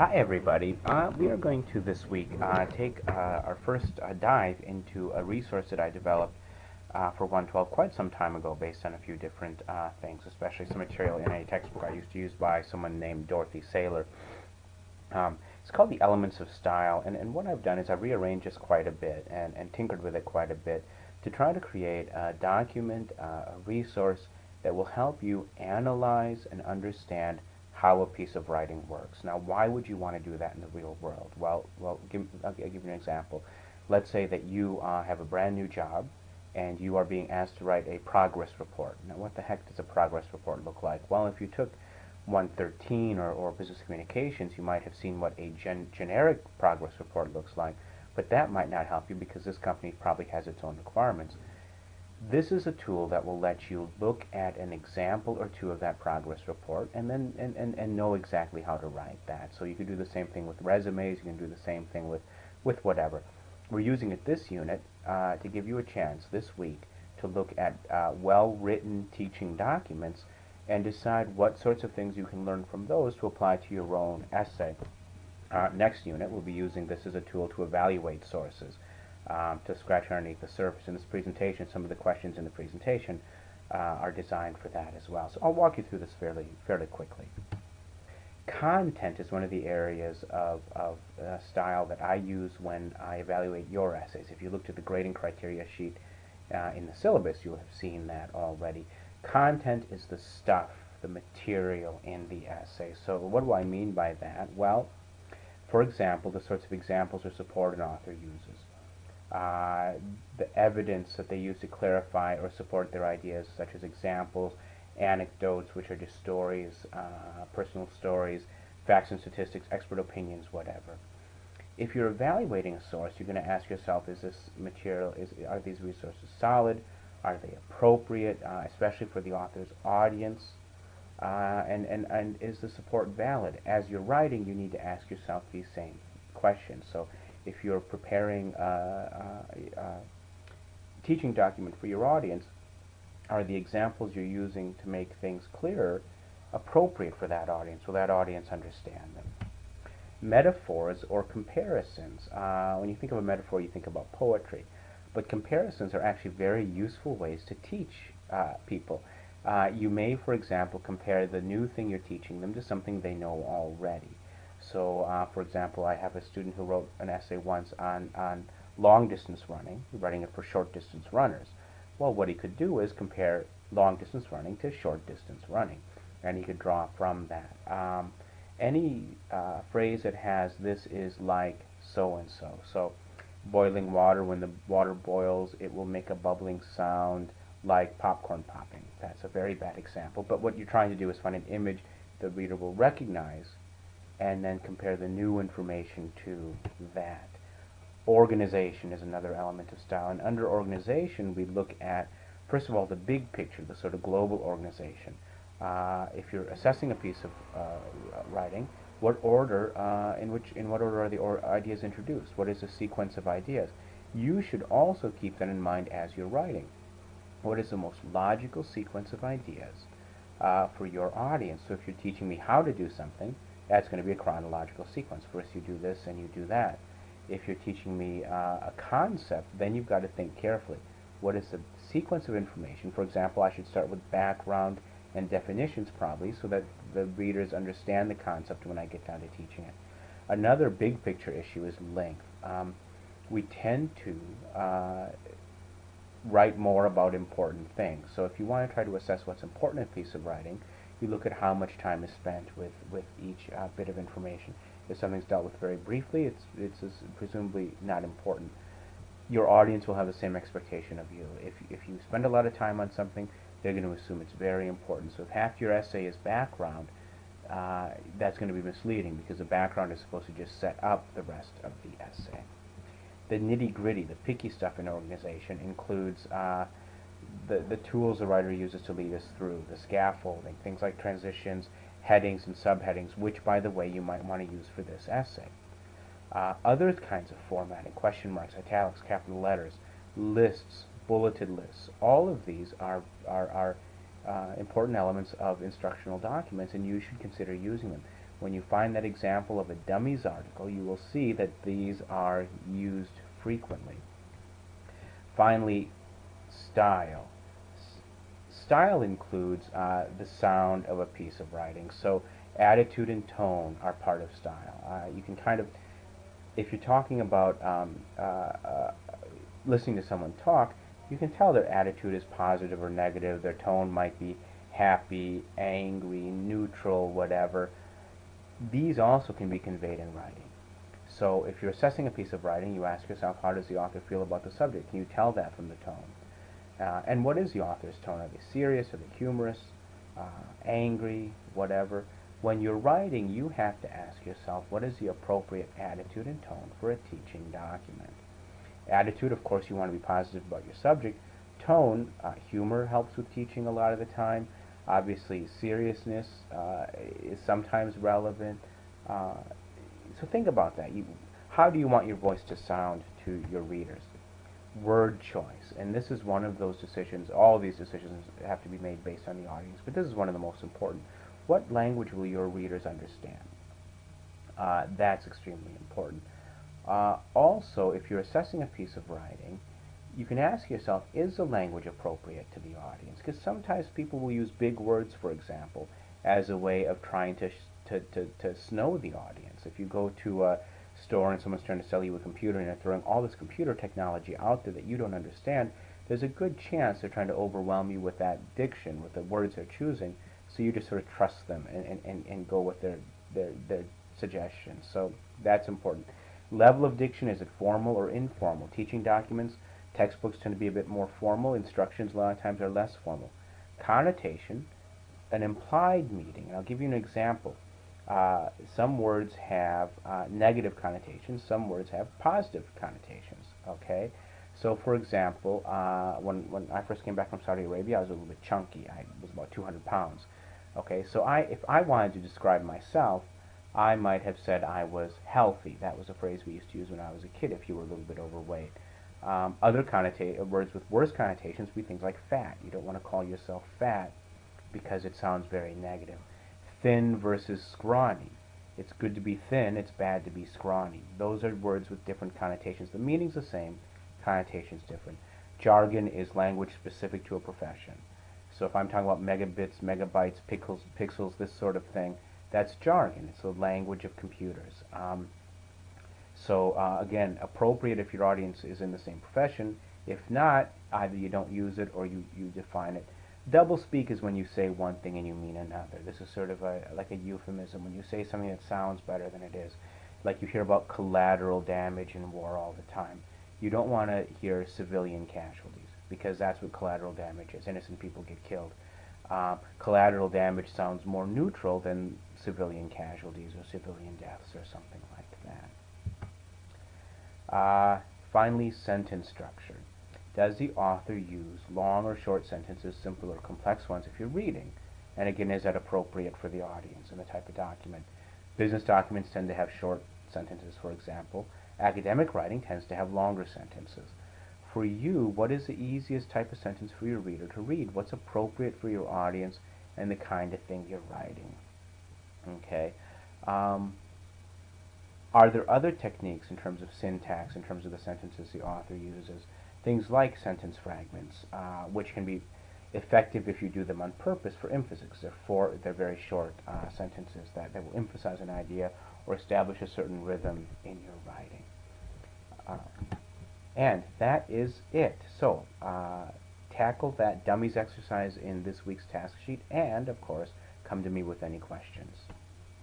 Hi everybody. We are going to this week take our first dive into a resource that I developed for 112 quite some time ago based on a few different things, especially some material in a textbook I used to use by someone named Dorothy Saylor. It's called The Elements of Style, and what I've done is I've rearranged this quite a bit and tinkered with it quite a bit to try to create a document, a resource that will help you analyze and understand how a piece of writing works. Now, why would you want to do that in the real world? I'll give you an example. Let's say that you have a brand new job and you are being asked to write a progress report. Now, what the heck does a progress report look like? Well, if you took 113 or business communications, you might have seen what a generic progress report looks like, but that might not help you because this company probably has its own requirements. This is a tool that will let you look at an example or two of that progress report and then and know exactly how to write that. So you can do the same thing with resumes, you can do the same thing with whatever. We're using it this unit to give you a chance this week to look at well-written teaching documents and decide what sorts of things you can learn from those to apply to your own essay. Next unit, we'll be using this as a tool to evaluate sources. To scratch underneath the surface. In this presentation, some of the questions in the presentation are designed for that as well. So I'll walk you through this fairly quickly. Content is one of the areas of style that I use when I evaluate your essays. If you looked at the grading criteria sheet in the syllabus, you'll have seen that already. Content is the stuff, the material in the essay. So what do I mean by that? Well, for example, the sorts of examples or support an author uses. The evidence that they use to clarify or support their ideas, such as examples, anecdotes, which are just stories, personal stories, facts and statistics, expert opinions, whatever. If you're evaluating a source, you're going to ask yourself, is this material, are these resources solid? Are they appropriate, especially for the author's audience? And is the support valid? As you're writing, you need to ask yourself these same questions. So if you're preparing a teaching document for your audience, are the examples you're using to make things clearer appropriate for that audience? Will that audience understand them? Metaphors or comparisons. When you think of a metaphor, you think about poetry. But comparisons are actually very useful ways to teach people. You may, for example, compare the new thing you're teaching them to something they know already. So, for example, I have a student who wrote an essay once on long-distance running, writing it for short-distance runners. Well, what he could do is compare long-distance running to short-distance running, and he could draw from that. Any phrase that has "this is like so-and-so." So, boiling water, when the water boils, it will make a bubbling sound like popcorn popping. That's a very bad example, but what you're trying to do is find an image the reader will recognize and then compare the new information to that. Organization is another element of style, and under organization we look at, first of all, the big picture, the sort of global organization. If you're assessing a piece of writing, what order, in what order are the ideas introduced? What is the sequence of ideas? You should also keep that in mind as you're writing. What is the most logical sequence of ideas for your audience? So if you're teaching me how to do something, that's going to be a chronological sequence. First you do this and you do that. If you're teaching me a concept, then you've got to think carefully. What is the sequence of information? For example, I should start with background and definitions probably so that the readers understand the concept when I get down to teaching it. Another big picture issue is length. We tend to write more about important things. So if you want to try to assess what's important in a piece of writing, you look at how much time is spent with each bit of information. If something's dealt with very briefly, it's presumably not important. Your audience will have the same expectation of you. If you spend a lot of time on something, they're going to assume it's very important. So if half your essay is background, that's going to be misleading because the background is supposed to just set up the rest of the essay. The nitty-gritty, the picky stuff in an organization includes the tools the writer uses to lead us through, the scaffolding, things like transitions, headings, and subheadings, which, by the way, you might want to use for this essay. Other kinds of formatting, question marks, italics, capital letters, lists, bulleted lists, all of these are important elements of instructional documents, and you should consider using them. When you find that example of a dummies article, you will see that these are used frequently. Finally, style. Style includes the sound of a piece of writing. So attitude and tone are part of style. You can kind of, if you're talking about listening to someone talk, you can tell their attitude is positive or negative. Their tone might be happy, angry, neutral, whatever. These also can be conveyed in writing. So if you're assessing a piece of writing, you ask yourself, how does the author feel about the subject? Can you tell that from the tone? And what is the author's tone? Are they serious? Are they humorous? Angry? Whatever. When you're writing, you have to ask yourself, what is the appropriate attitude and tone for a teaching document? Attitude, of course, you want to be positive about your subject. Tone, humor helps with teaching a lot of the time. Obviously, seriousness is sometimes relevant. So think about that. How do you want your voice to sound to your readers? Word choice. And this is one of those decisions. All these decisions have to be made based on the audience, but this is one of the most important. What language will your readers understand? That's extremely important. Also, if you're assessing a piece of writing, you can ask yourself, is the language appropriate to the audience? Because sometimes people will use big words, for example, as a way of trying to snow the audience. If you go to a store and someone's trying to sell you a computer and they're throwing all this computer technology out there that you don't understand, there's a good chance they're trying to overwhelm you with that diction, with the words they're choosing, so you just sort of trust them and go with their suggestions. So that's important. Level of diction, is it formal or informal? Teaching documents, textbooks tend to be a bit more formal. Instructions a lot of times are less formal. Connotation, an implied meaning. And I'll give you an example. Some words have negative connotations. Some words have positive connotations. Okay? So, for example, when I first came back from Saudi Arabia, I was a little bit chunky. I was about 200 pounds. Okay? So if I wanted to describe myself, I might have said I was healthy. That was a phrase we used to use when I was a kid if you were a little bit overweight. Other words with worse connotations would be things like fat. You don't want to call yourself fat because it sounds very negative. Thin versus scrawny. It's good to be thin, it's bad to be scrawny. Those are words with different connotations. The meaning's the same, connotation's different. Jargon is language specific to a profession. So if I'm talking about megabits, megabytes, pixels, this sort of thing, that's jargon. It's the language of computers. Again, appropriate if your audience is in the same profession. If not, either you don't use it or you define it. Doublespeak is when you say one thing and you mean another. This is sort of like a euphemism, when you say something that sounds better than it is. Like you hear about collateral damage in war all the time. You don't want to hear civilian casualties, because that's what collateral damage is. Innocent people get killed. Collateral damage sounds more neutral than civilian casualties or civilian deaths or something like that. Finally, sentence structure. Does the author use long or short sentences, simple or complex ones if you're reading? And again, is that appropriate for the audience and the type of document? Business documents tend to have short sentences, for example. Academic writing tends to have longer sentences. For you, what is the easiest type of sentence for your reader to read? What's appropriate for your audience and the kind of thing you're writing? Okay. Are there other techniques in terms of syntax, in terms of the sentences the author uses? Things like sentence fragments, which can be effective if you do them on purpose for emphasis. They're very short sentences that will emphasize an idea or establish a certain rhythm in your writing. And that is it. So, tackle that dummies exercise in this week's task sheet, and, of course, come to me with any questions.